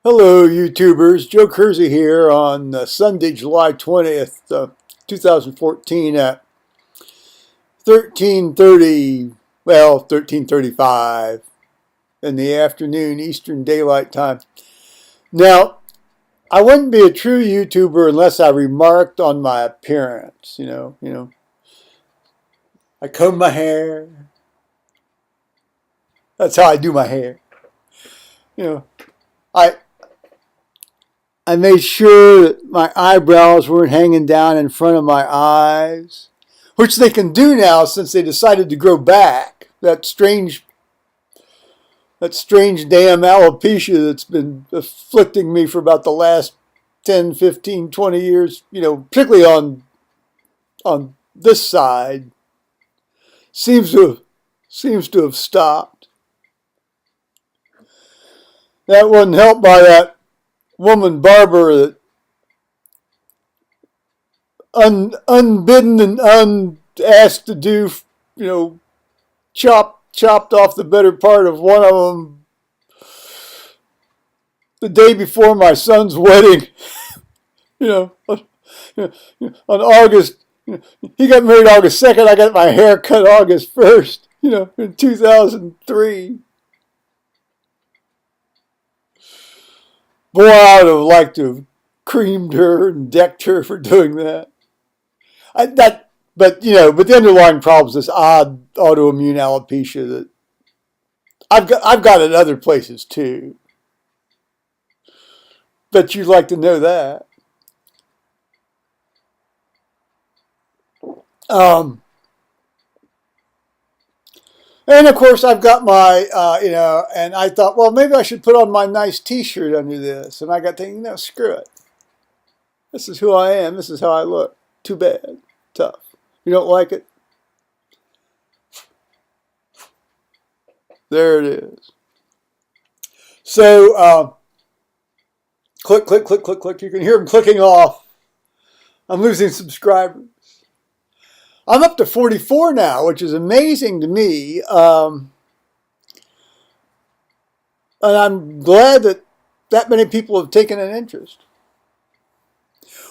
Hello, YouTubers. Joe Kersey here on Sunday, July 20th, 2014 at 13:30, 13:35 in the afternoon, Eastern Daylight Time. Now, I wouldn't be a true YouTuber unless I remarked on my appearance. I comb my hair. That's how I do my hair. You know, I I made sure that my eyebrows weren't hanging down in front of my eyes, which they can do now since they decided to grow back. That strange damn alopecia that's been afflicting me for about the last 10, 15, 20 years, particularly on this side, seems to have stopped. That wasn't helped by that woman barber that unbidden and unasked to do, chopped off the better part of one of them the day before my son's wedding. you know, on, on August, he got married August 2nd. I got my hair cut August 1st, in 2003. Boy, I would have liked to have creamed her and decked her for doing that. But the underlying problem is this odd autoimmune alopecia that I've got it other places too. Bet you'd like to know that. Um, and of course, I've got my, and I thought, well, maybe I should put on my nice T-shirt under this. And I got thinking, no, screw it. This is who I am. This is how I look. Too bad. Tough. You don't like it? There it is. So, click, click, click, click, click. You can hear them clicking off. I'm losing subscribers. I'm up to 44 now, which is amazing to me. And I'm glad that many people have taken an interest.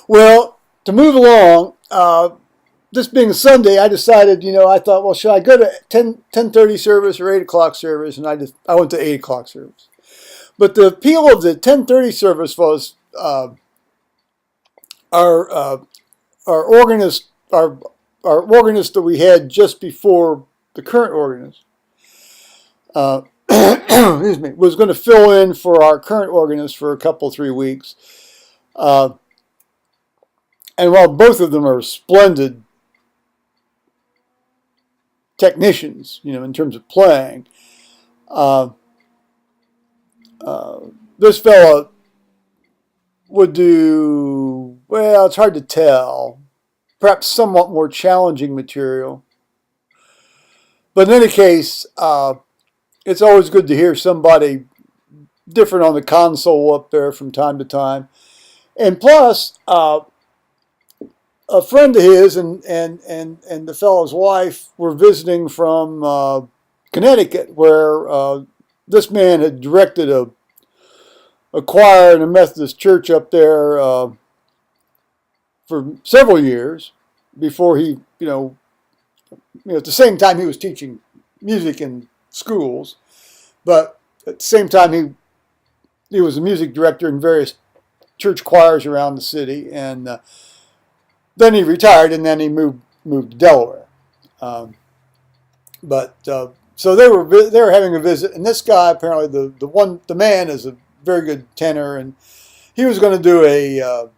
Well, to move along, this being Sunday, I decided, I thought, well, should I go to 10:30 service or 8 o'clock service? And I went to 8 o'clock service. But the appeal of the 10:30 service was our organist, our organist that we had just before the current organist, excuse me, was going to fill in for our current organist for a couple, 3 weeks. And while both of them are splendid technicians, in terms of playing, this fella would do, well, it's hard to tell, perhaps somewhat more challenging material. But in any case, it's always good to hear somebody different on the console up there from time to time. And plus, a friend of his and the fellow's wife were visiting from Connecticut, where this man had directed a choir in a Methodist church up there for several years before he, at the same time he was teaching music in schools, but at the same time he was a music director in various church choirs around the city, and then he retired, and then he moved to Delaware. So they were having a visit, and this guy, apparently the man is a very good tenor, and he was going to do a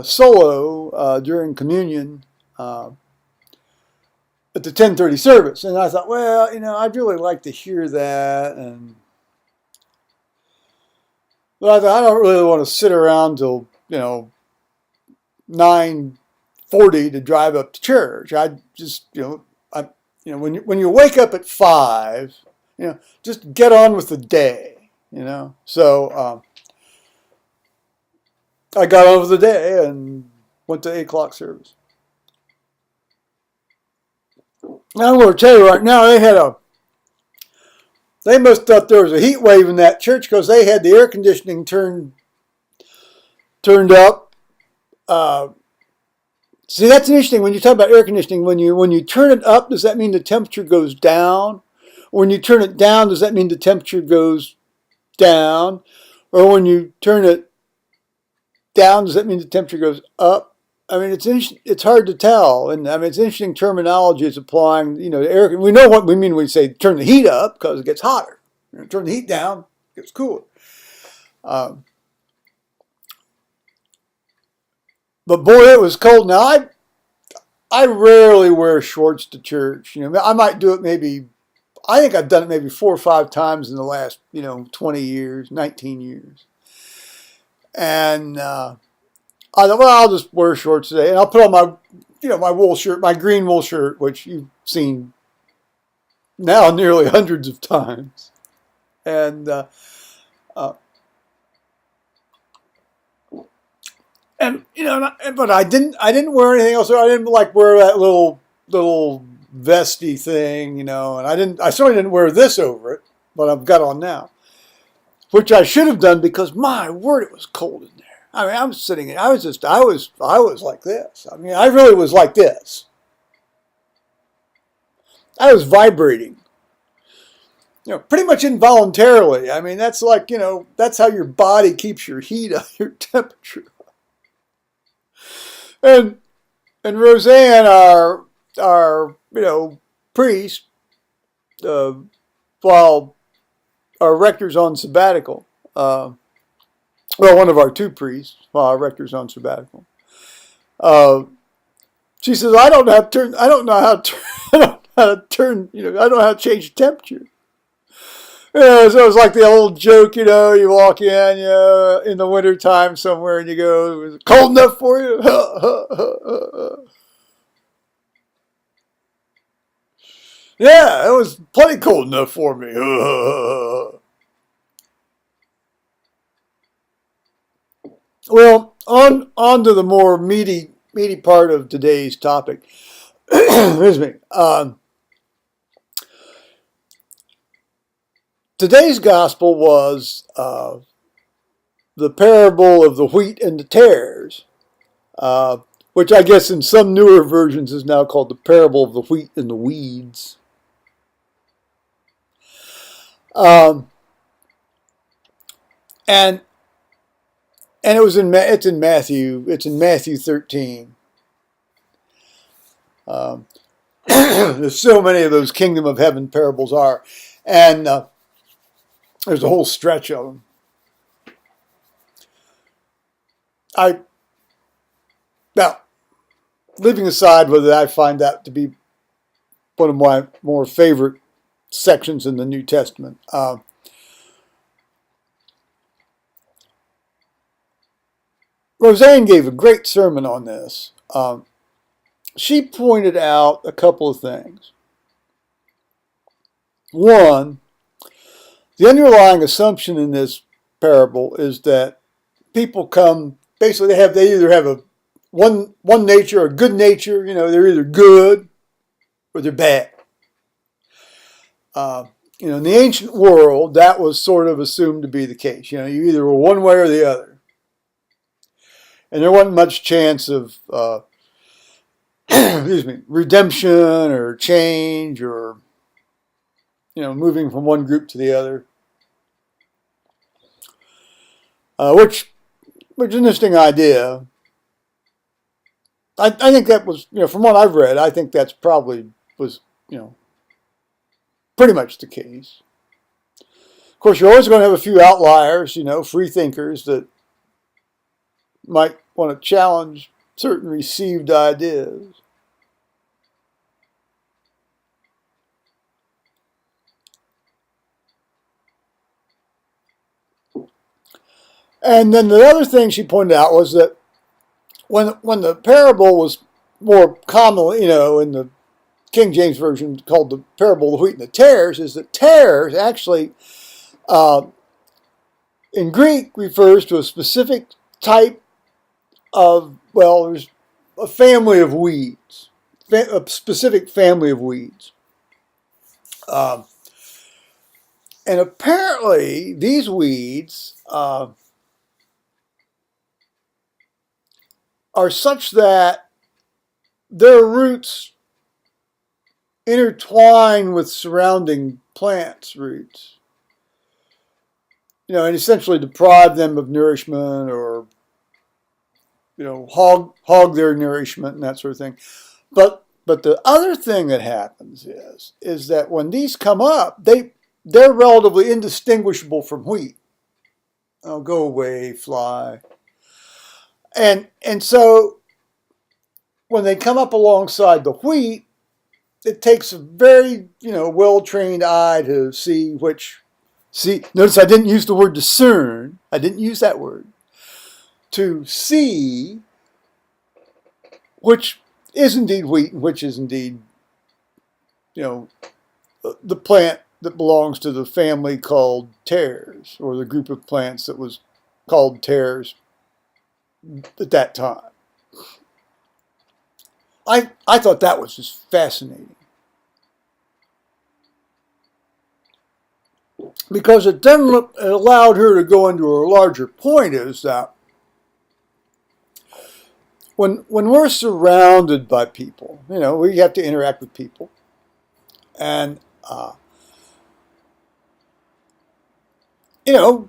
solo during communion at the 10:30 service. And I thought, well, I'd really like to hear that, but I thought I don't really want to sit around till 9:40 to drive up to church. I just when you wake up at 5, just get on with the day. So I got on with the day and went to 8 o'clock service. Now I'm going to tell you right now, They must have thought there was a heat wave in that church because they had the air conditioning turned up. See, that's interesting. When you talk about air conditioning, when you turn it up, does that mean the temperature goes down? Or when you turn it down, does that mean the temperature goes down? Or when you turn it down, does that mean the temperature goes up? I mean, it's hard to tell, and I mean, it's interesting terminology. It's applying, air. We know what we mean when we say turn the heat up because it gets hotter. Turn the heat down, it gets cooler. But boy, it was cold. Now I rarely wear shorts to church. I might do it maybe. I think I've done it maybe 4 or 5 times in the last 20 years, 19 years, and. I thought, well, I'll just wear shorts today, and I'll put on my wool shirt, my green wool shirt, which you've seen now nearly hundreds of times, and but I didn't wear anything else. I didn't wear that little vesty thing, and I certainly didn't wear this over it, but I've got on now, which I should have done because my word, it was cold in there. I mean, I'm sitting. I was like this. I mean, I really was like this. I was vibrating. Pretty much involuntarily. I mean, that's like, that's how your body keeps your heat up, your temperature. And Roseanne, our priest, while our rector's on sabbatical. Well, one of our 2 priests, while our rector's on sabbatical. She says, I don't know how to change the temperature. So it was like the old joke, you walk in, in the wintertime somewhere and you go, is it cold enough for you? Yeah, it was plenty cold enough for me. Well, on to the more meaty part of today's topic. Excuse me. Today's gospel was the parable of the wheat and the tares, which I guess in some newer versions is now called the parable of the wheat and the weeds. And it's in Matthew 13. There's so many of those kingdom of heaven parables are, and there's a whole stretch of them. Now, leaving aside whether I find that to be one of my more favorite sections in the New Testament. Roseanne gave a great sermon on this. She pointed out a couple of things. One, the underlying assumption in this parable is that people come, basically they either have a one nature or good nature, they're either good or they're bad. In the ancient world, that was sort of assumed to be the case. You either were one way or the other. And there wasn't much chance of redemption or change or moving from one group to the other. Which is an interesting idea. I think that was, from what I've read, I think that's probably was, pretty much the case. Of course, you're always going to have a few outliers, free thinkers that might want to challenge certain received ideas. And then the other thing she pointed out was that when the parable was more commonly, in the King James Version called the parable of the wheat and the tares, is that tares actually, in Greek, refers to a specific type of, there's a family of weeds, a specific family of weeds. And apparently, these weeds are such that their roots intertwine with surrounding plants' roots, and essentially deprive them of nourishment, or hog their nourishment and that sort of thing. But the other thing that happens is that when these come up, they're relatively indistinguishable from wheat. Oh, go away, fly. And so when they come up alongside the wheat, it takes a very well-trained eye to see which. See, notice I didn't use the word discern. I didn't use that word. To see which is indeed wheat and which is indeed, the plant that belongs to the family called tares, or the group of plants that was called tares at that time. I thought that was just fascinating, because it then allowed her to go into her larger point, is that when we're surrounded by people, we have to interact with people, and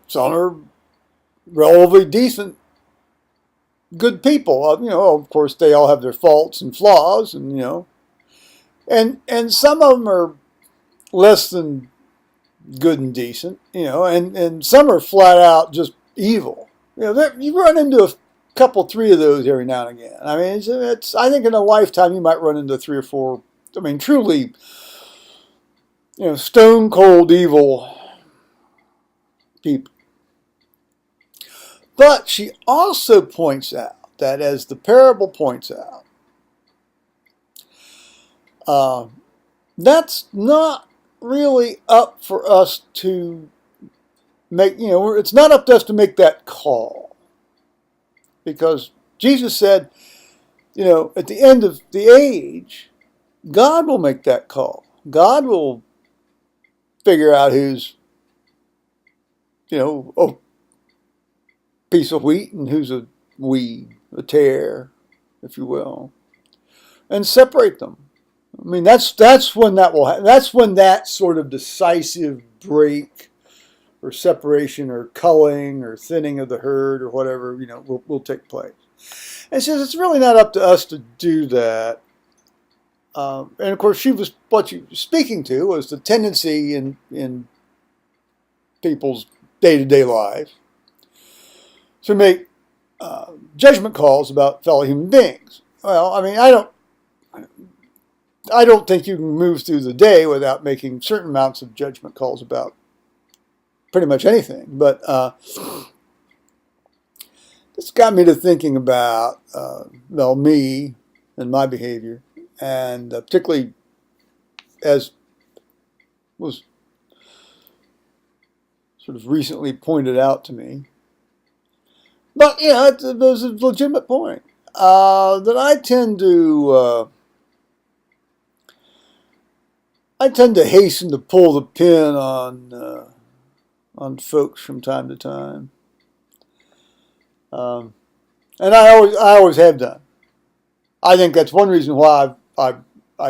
some are relatively decent, good people. Of course, they all have their faults and flaws, and and some of them are less than good and decent, and some are flat out just evil. You run into a couple, three of those every now and again. I mean, it's I think in a lifetime you might run into 3 or 4. I mean, truly, stone cold evil people. But she also points out that, as the parable points out, that's not really up for us to make, it's not up to us to make that call. Because Jesus said, at the end of the age, God will make that call. God will figure out who's, a piece of wheat and who's a weed, a tare, if you will, and separate them. I mean, that's when that will happen. That's when that sort of decisive break or separation or culling or thinning of the herd or whatever, will take place. And says it's really not up to us to do that. And of course, what she was speaking to was the tendency in people's day-to-day life to make judgment calls about fellow human beings. Well, I mean, I don't think you can move through the day without making certain amounts of judgment calls about pretty much anything. But this got me to thinking about, me and my behavior, and particularly as was sort of recently pointed out to me. But, it was a legitimate point, that I tend to hasten to pull the pin on folks from time to time, and I always have done. I think that's one reason why I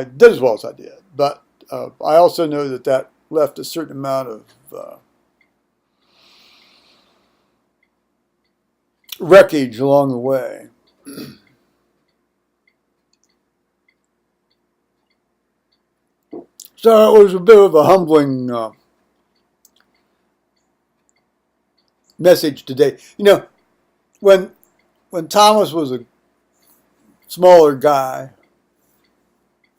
did as well as I did. But I also know that left a certain amount of wreckage along the way. So it was a bit of a humbling message today. When Thomas was a smaller guy,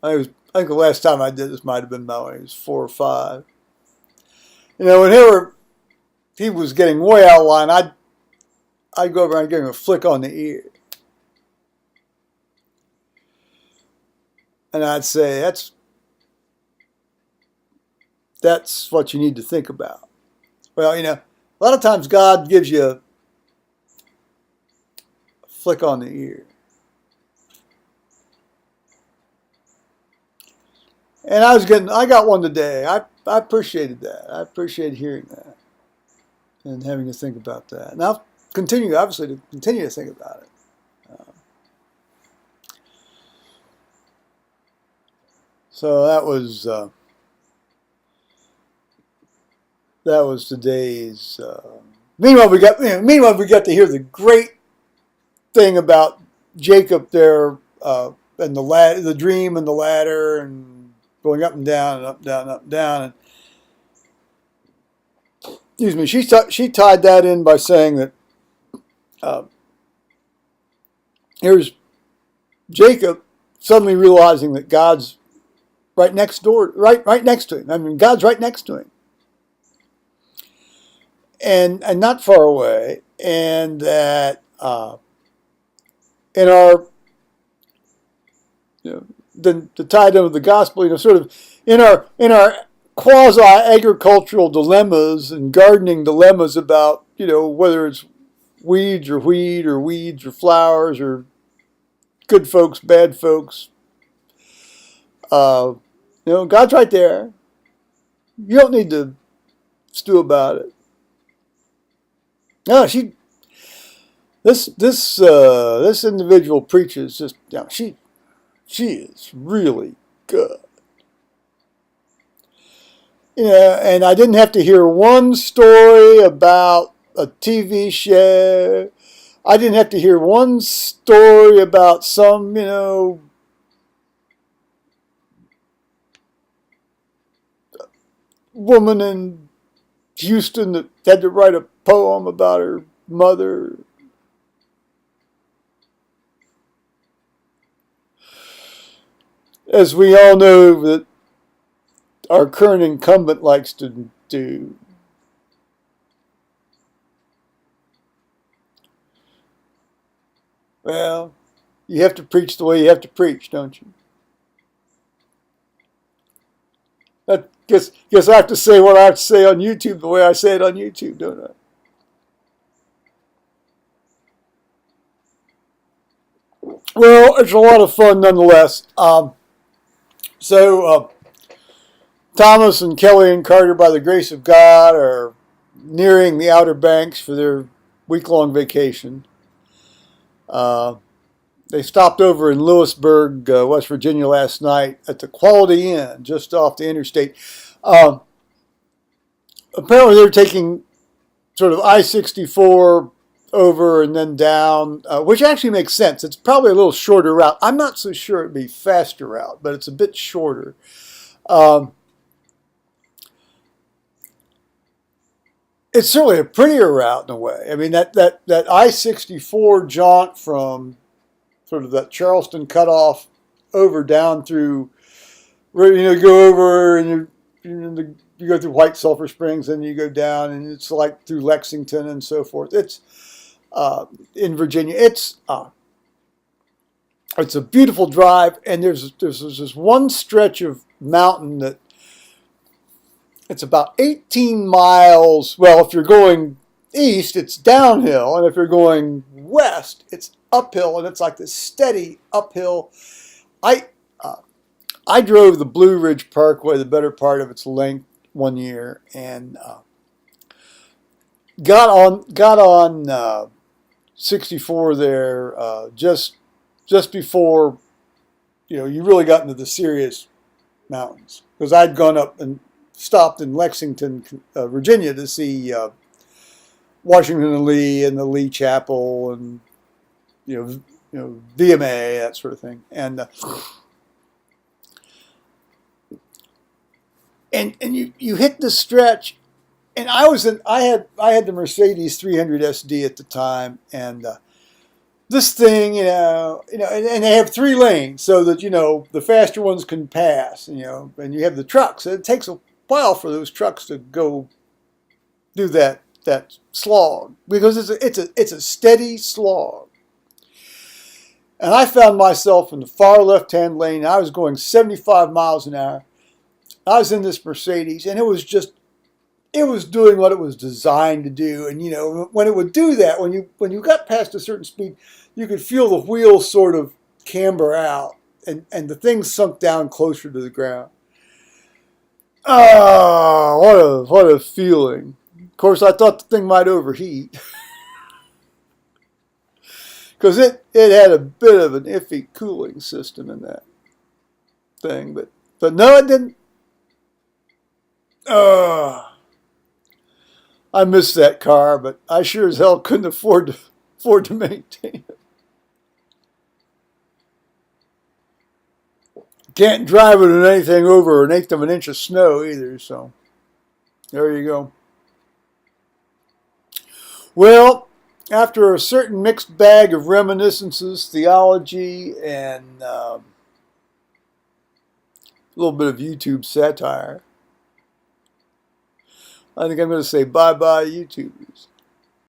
I think the last time I did this might have been about when he was 4 or 5. When he was getting way out of line, I'd go over and give him a flick on the ear. And I'd say, that's what you need to think about. Well, a lot of times God gives you a flick on the ear. And I got one today. I appreciated that. I appreciated hearing that and having to think about that. And I'll continue, obviously, to continue to think about it. So that was today's. Meanwhile, we got to hear the great thing about Jacob there and the dream and the ladder and going up and down and up and down and up and down. And, excuse me. She tied that in by saying that here's Jacob suddenly realizing that God's right next door, right next to him. I mean, God's right next to him. And not far away, and that in our, the tie down of the gospel, sort of in our quasi agricultural dilemmas and gardening dilemmas about whether it's weeds or wheat or weeds or flowers or good folks, bad folks. God's right there. You don't need to stew about it. No, this individual preaches just, she is really good. And I didn't have to hear one story about a TV show. I didn't have to hear one story about some, woman in Houston that had to write a poem about her mother. As we all know that our current incumbent likes to do. Well, you have to preach the way you have to preach, don't you? I guess I have to say what I have to say on YouTube the way I say it on YouTube, don't I? Well, it's a lot of fun nonetheless. Thomas and Kelly and Carter, by the grace of God, are nearing the Outer Banks for their week-long vacation. They stopped over in Lewisburg, West Virginia last night at the Quality Inn, just off the interstate. Apparently they're taking sort of I-64 over and then down, which actually makes sense. It's probably a little shorter route. I'm not so sure it'd be a faster route, but it's a bit shorter. It's certainly a prettier route in a way. I mean, that I-64 jaunt from sort of that Charleston cutoff over down through, you go over and you go through White Sulphur Springs and you go down and it's like through Lexington and so forth. It's in Virginia. It's a beautiful drive, and there's this one stretch of mountain that it's about 18 miles. Well, if you're going east, it's downhill, and if you're going west, it's uphill, and it's like this steady uphill. I drove the Blue Ridge Parkway the better part of its length one year, and got on 64 there just before you really got into the serious mountains, because I'd gone up and stopped in Lexington, Virginia, to see Washington and Lee and the Lee Chapel and VMA, that sort of thing, and you hit the stretch, and I had the Mercedes 300 SD at the time, and this thing, and they have 3 lanes so that the faster ones can pass, and you have the trucks. So it takes a while for those trucks to go do that slog, because it's a steady slog. And I found myself in the far left-hand lane. I was going 75 miles an hour. I was in this Mercedes, and it was doing what it was designed to do. And when it would do that, when you got past a certain speed, you could feel the wheels sort of camber out, and the thing sunk down closer to the ground. Ah, what a feeling. Of course, I thought the thing might overheat because it had a bit of an iffy cooling system in that thing, but no, it didn't. I missed that car, but I sure as hell couldn't afford to maintain it. Can't drive it in anything over an eighth of an inch of snow either, so there you go. Well, after a certain mixed bag of reminiscences, theology, and a little bit of YouTube satire, I think I'm going to say bye-bye, YouTubers.